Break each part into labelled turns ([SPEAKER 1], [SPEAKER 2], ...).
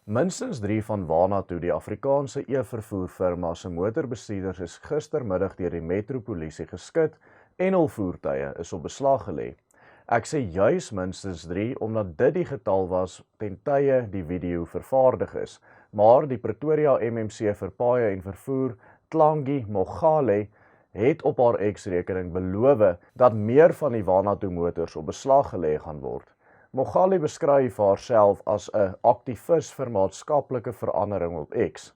[SPEAKER 1] Minstens 3 van Wanatu, die Afrikaanse e-vervoerfirma se motorbestuurders is gistermiddag deur die metropolisie geskit en hul voertuie is op beslag gelê. Ek sê juis minstens 3 omdat dit die getal was ten tye die video vervaardig is, maar die Pretoria MMC vir paaie en vervoer, Tlangi Mogale, het op haar X-rekening beloof dat meer van die Wanatu motors op beslag gelê gaan word. Mogale beskryf haarself as 'n aktivis vir maatskaplike verandering op X.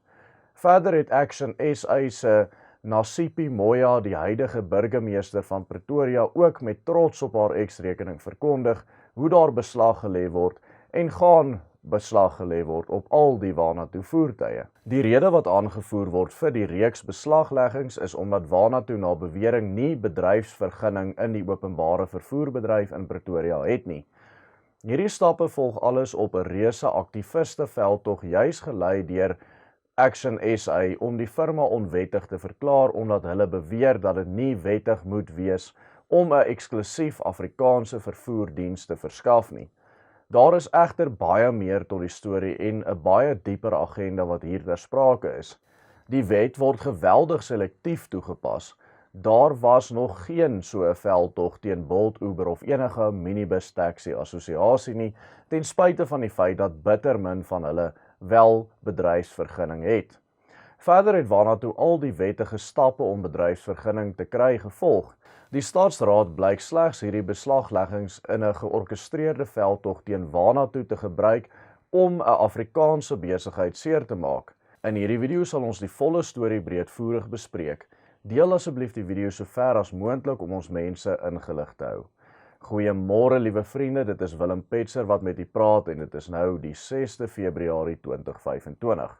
[SPEAKER 1] Verder het Action SA se Nasipi Moya, die huidige burgemeester van Pretoria, ook met trots op haar X-rekening verkondig hoe daar beslag gelê word en gaan beslag gelê word op al die Wanatu voertuie. Die rede wat aangevoer word vir die reeks beslagleggings is omdat Wanatu na bewering nie bedryfsvergunning in die openbare vervoerbedryf in Pretoria het nie. Hierdie stappe volg alles op 'n reuse aktiviste veldtog juis gelei deur Action SA om die firma onwettig te verklaar omdat hulle beweer dat dit nie wettig moet wees om 'n eksklusief Afrikaanse vervoerdiens te verskaf nie. Daar is egter baie meer tot die storie en 'n baie dieper agenda wat hier ter sprake is. Die wet word geweldig selektief toegepas. Daar was nog geen so 'n veldtog teen Bolt, Uber of enige minibus taxi assosiasie nie, ten spyte van die feit dat bitter min van hulle wel bedryfsvergunning het. Verder het Wanatu al die wettige stappe om bedryfsvergunning te kry gevolg. Die Staatsraad blyk slegs hierdie beslagleggings in 'n georkestreerde veldtog teen Wanatu te gebruik om 'n Afrikaanse besigheid seer te maak. In hierdie video sal ons die volle storie breedvoerig bespreek. Deel asseblief die video so ver as moontlik om ons mense ingelig te hou. Goeiemôre liewe vriende, dit is Willem Petser wat met u praat en dit is nou die 6de Februarie 2025.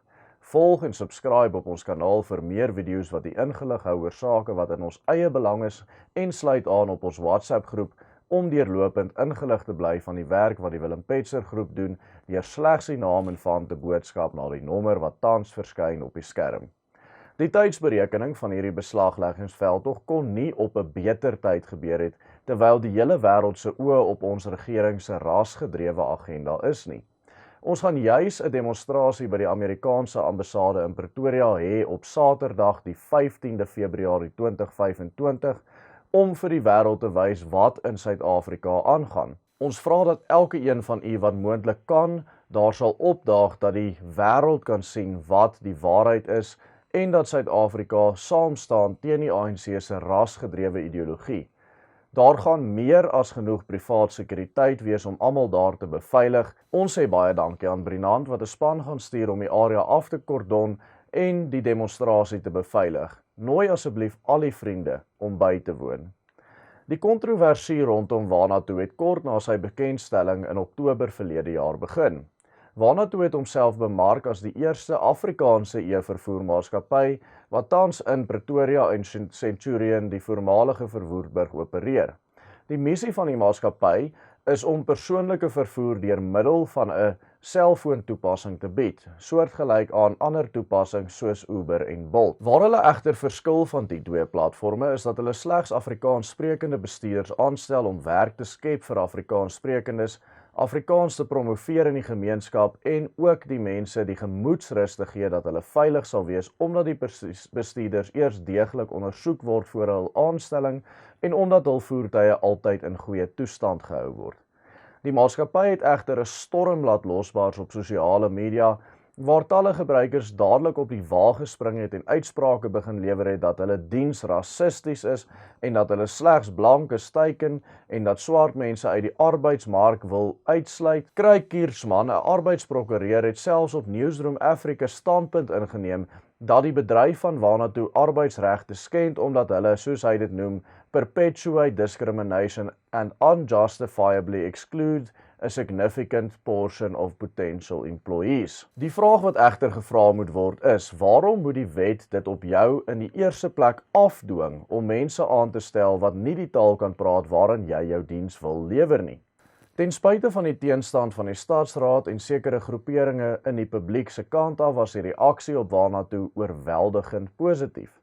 [SPEAKER 1] Volg en subscribe op ons kanaal vir meer video's wat u ingelig hou oor sake wat in ons eie belang is en sluit aan op ons WhatsApp groep om deurlopend ingelig te bly van die werk wat die Willem Petser groep doen deur slegs die naam en van te boodskap na die nommer wat tans verskyn op die skerm. Die tydsberekening van hierdie beslagleggingsveldtog kon nie op 'n beter tyd gebeur het, terwyl die hele wêreld se oë op ons regering se rasgedrewe agenda is nie. Ons gaan juis 'n demonstrasie by die Amerikaanse ambassade in Pretoria hê op Saterdag die 15de Februarie 2025 om vir die wêreld te wys wat in Suid-Afrika aangaan. Ons vra dat elke een van u wat moontlik kan, daar sal opdaag dat die wêreld kan sien wat die waarheid is en dat Suid-Afrika saam staan teen die ANC se rasgedrewe ideologie. Daar gaan meer as genoeg privaat sekuriteit wees om almal daar te beveilig. Ons sê baie dankie aan Brinant wat 'n span gaan stuur om die area af te kordon en die demonstrasie te beveilig. Nooi asseblief al die vriende om by te woon. Die kontroversie rondom Wanatu het kort na sy bekendstelling in Oktober verlede jaar begin. Wanatu het homself bemark as die eerste Afrikaanse e-vervoermaatskappy wat tans in Pretoria en Centurion, die voormalige vervoerburg, opereer. Die missie van die maatskappy is om persoonlike vervoer deur middel van 'n selfoontoepassing te bied, soortgelyk aan ander toepassings soos Uber en Bolt. Waar hulle egter verskil van die twee platforme is dat hulle slegs Afrikaanssprekende bestuurders aanstel om werk te skep vir Afrikaanssprekendes, Afrikaans te promoveer in die gemeenskap en ook die mense die gemoedsrus te gee dat hulle veilig sal wees omdat die bestuurders eers deeglik ondersoek word voor hul aanstelling en omdat hul voertuie altyd in goeie toestand gehou word. Die maatskappy het egter 'n storm laat losbars op sosiale media waar talle gebruikers dadelik op die wa gespring het en uitsprake begin lewer het dat hulle diens rassisties is en dat hulle slegs blankes teiken en dat swart mense uit die arbeidsmark wil uitsluit. Craig Kiersman, 'n arbeidsprokureur, het selfs op Newsroom Africa standpunt ingeneem dat die bedryf van Wanatu arbeidsregte skend omdat hulle, soos hy dit noem, perpetuate discrimination and unjustifiably exclude a significant portion of potential employees. Die vraag wat egter gevra moet word is, waarom moet die wet dit op jou in die eerste plek afdwing om mense aan te stel wat nie die taal kan praat waarin jy jou diens wil lewer nie? Ten spyte van die teenstand van die Staatsraad en sekere groeperinge in die publiek se kant af was die reaksie op Wanatu oorweldigend positief.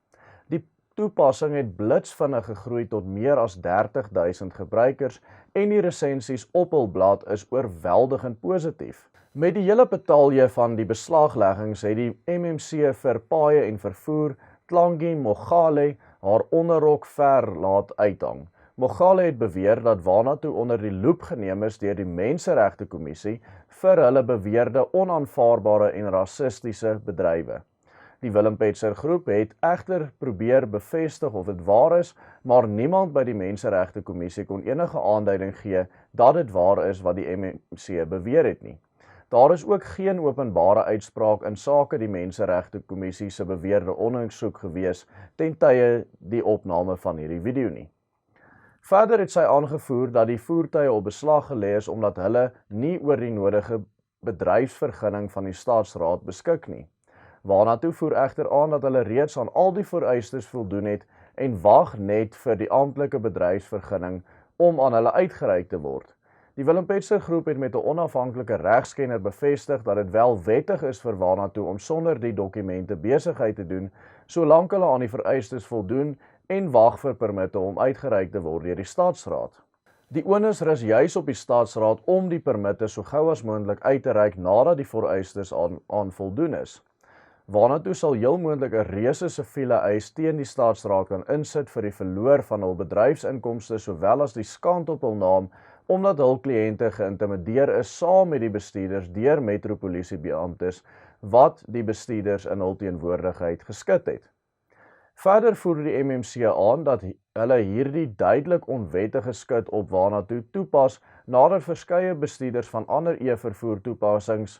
[SPEAKER 1] Die toepassing het blitsvinnig gegroei tot meer as 30.000 gebruikers en die resensies op hul blad is oorweldigend positief. Met die hele betalje van die beslagleggings het die MMC vir paaie en vervoer Tlangi Mogale haar onderrok ver laat uithang. Mogale het beweer dat Vanatu onder die loep geneem is deur die Menseregte Kommissie vir hulle beweerde onaanvaarbare en rassistiese bedrywe. Die Willem Petzer groep het egter probeer bevestig of dit waar is, maar niemand by die Menseregte Kommissie kon enige aanduiding gee dat dit waar is wat die MMC beweer het nie. Daar is ook geen openbare uitspraak in sake die Menseregte Kommissie se beweerde ondersoek gewees ten tye die opname van hierdie video nie. Verder het sy aangevoer dat die voertuie op beslag gelê is omdat hulle nie oor die nodige bedryfsvergunning van die Staatsraad beskik nie. Vanatu voer egter aan dat hulle reeds aan al die vereistes voldoen het en wag net vir die amptelike bedryfsvergunning om aan hulle uitgereik te word. Die Willem Petzer groep het met 'n onafhanklike regskenner bevestig dat dit wel wettig is vir Vanatu om sonder die dokumente besigheid te doen, solank hulle aan die vereistes voldoen en wag vir permitte om uitgereik te word deur die Staatsraad. Die onus rus juis op die Staatsraad om die permitte so gou as moontlik uit te reik nadat die vereistes aan voldoen is. Vanatu sal heel moontlik 'n reuse siviele eis teen die Staatsraad kan insit vir die verloor van hul bedryfsinkomste sowel as die skand op hul naam omdat hul kliënte geïntimideer is saam met die bestuurders deur metropolisiebeamptes wat die bestuurders in hul teenwoordigheid geskit het. Verder voer die MMC aan dat hulle hierdie duidelik onwettige skit op Vanatu toepas nadat verskeie bestuurders van ander e-vervoer toepassings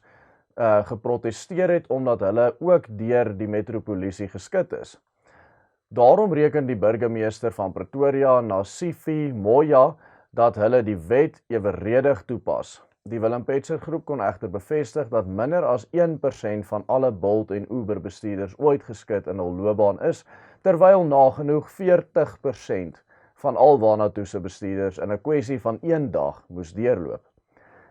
[SPEAKER 1] geprotesteer het omdat hulle ook deur die metropolisie geskit is. Daarom reken die burgemeester van Pretoria, Nasifi Moya, dat hulle die wet eweredig toepas. Die Willem Petzer groep kon egter bevestig dat minder as 1% van alle Bolt en Uber bestuurders ooit geskit in hul loopbaan is, terwyl nagenoeg 40% van al Vanatu se bestuurders in 'n kwessie van 1 dag moes deurloop.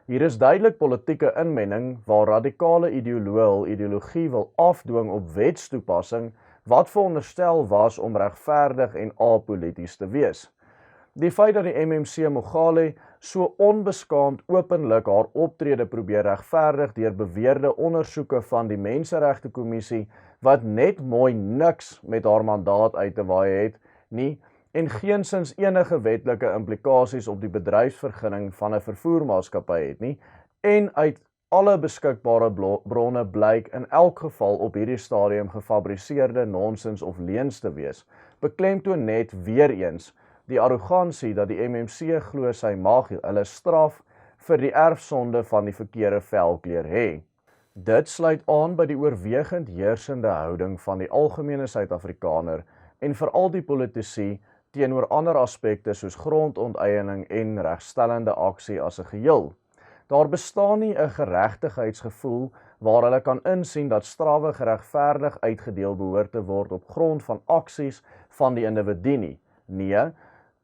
[SPEAKER 1] Hier is duidelik politieke inmenging waar radikale ideoloë hul ideologie wil afdwing op wetstoepassing wat veronderstel was om regverdig en apolities te wees. Die feit dat die MMC Mogale so onbeskaamd openlik haar optrede probeer regverdig deur beweerde ondersoeke van die Menseregte Kommissie wat net mooi niks met haar mandaat uit te waai het nie en geensins enige wetlike implikasies op die bedryfsvergunning van 'n vervoermaatskappy het nie en uit alle beskikbare bronne blyk in elk geval op hierdie stadium gefabriseerde nonsens of leuns te wees, beklemtoon net weer eens die arrogansie dat die MMC glo sy mag hulle straf vir die erfsonde van die verkeerde velkleur hê. Dit sluit aan by die oorwegend heersende houding van die algemene Suid-Afrikaner en veral die politici teenoor ander aspekte soos grondonteiening en regstellende aksie as 'n geheel. Daar bestaan nie 'n geregtigheidsgevoel waar hulle kan insien dat strawe geregverdig uitgedeel behoort te word op grond van aksies van die individu nie. Nee,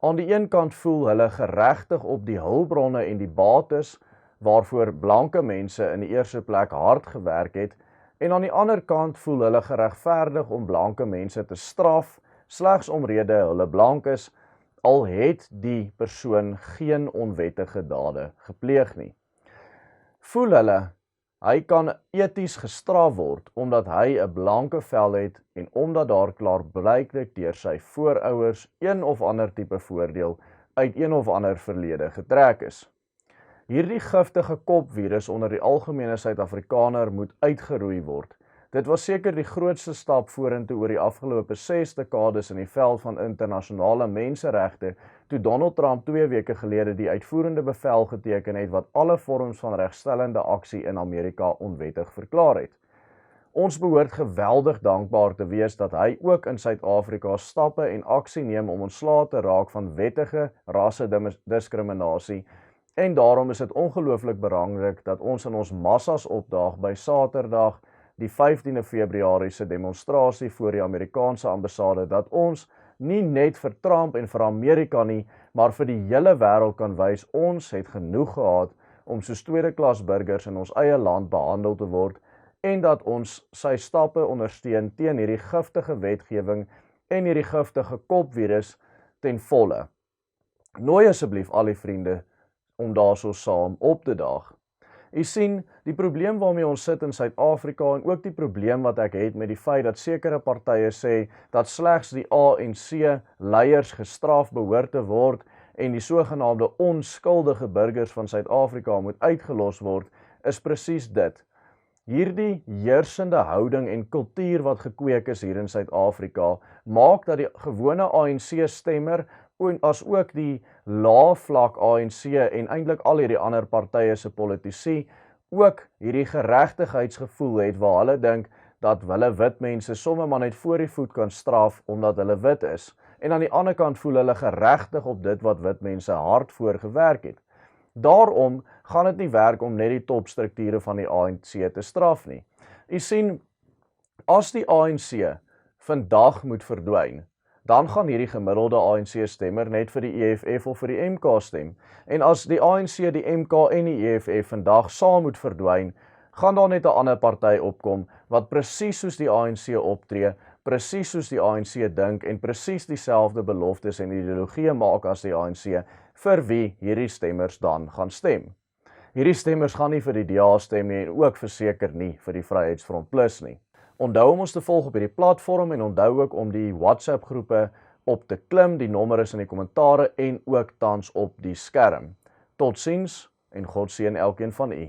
[SPEAKER 1] aan die een kant voel hulle geregtig op die hulpbronne en die bates waarvoor blanke mense in die eerste plek hard gewerk het en aan die ander kant voel hulle geregverdig om blanke mense te straf slegs omrede hulle blank is, al het die persoon geen onwettige dade gepleeg nie. Voel hulle, hy kan eties gestraf word omdat hy 'n blanke vel het en omdat daar klaarblyklik deur sy voorouers een of ander tipe voordeel uit een of ander verlede getrek is. Hierdie giftige kopvirus onder die algemene Suid-Afrikaner moet uitgeroei word. Dit was seker die grootste stap vorentoe oor die afgelope 6 dekades in die veld van internasionale menseregte toe Donald Trump 2 weke gelede die uitvoerende bevel geteken het wat alle vorms van regstellende aksie in Amerika onwettig verklaar het. Ons behoort geweldig dankbaar te wees dat hy ook in Suid-Afrika stappe en aksie neem om ontslae te raak van wettige rassediskriminasie en daarom is dit ongelooflik belangrik dat ons in ons massas opdaag by Saterdag die 15de Februarie se demonstrasie voor die Amerikaanse ambassade dat ons nie net vir Trump en vir Amerika nie, maar vir die hele wêreld kan wys ons het genoeg gehad om soos tweede klas burgers in ons eie land behandel te word en dat ons sy stappe ondersteun teen hierdie giftige wetgewing en hierdie giftige kopvirus ten volle. Nooi asseblief al die vriende om daarso saam op te daag. U sien, die probleem waarmee ons sit in Suid-Afrika en ook die probleem wat ek het met die feit dat sekere partye sê dat slegs die ANC leiers gestraf behoort te word en die sogenaamde onskuldige burgers van Suid-Afrika moet uitgelos word, is presies dit. Hierdie heersende houding en kultuur wat gekweek is hier in Suid-Afrika, maak dat die gewone ANC-stemmer, as ook die lae-vlak ANC en eintlik al hierdie ander partye se politici, ook hierdie geregtigheidsgevoel het waar hulle dink dat hulle wit mense sommer maar net voor die voet kan straf omdat hulle wit is. En aan die ander kant voel hulle geregtig op dit wat wit mense hard voor gewerk het. Daarom gaan dit nie werk om net die topstrukture van die ANC te straf nie. U sien, as die ANC vandag moet verdwyn, dan gaan hierdie gemiddelde ANC-stemmer net vir die EFF of vir die MK stem. En as die ANC, die MK en die EFF vandag saam moet verdwyn, gaan daar net 'n ander party opkom wat presies soos die ANC optree, presies soos die ANC dink en presies dieselfde beloftes en ideologieë maak as die ANC, vir wie hierdie stemmers dan gaan stem. Hierdie stemmers gaan nie vir die DA stem nie en ook verseker nie vir die Vryheidsfront Plus nie. Onthou om ons te volg op hierdie platform en onthou ook om die WhatsApp groepe op te klim. Die nommer is in die kommentare en ook tans op die skerm. Totsiens en God seën elkeen van u.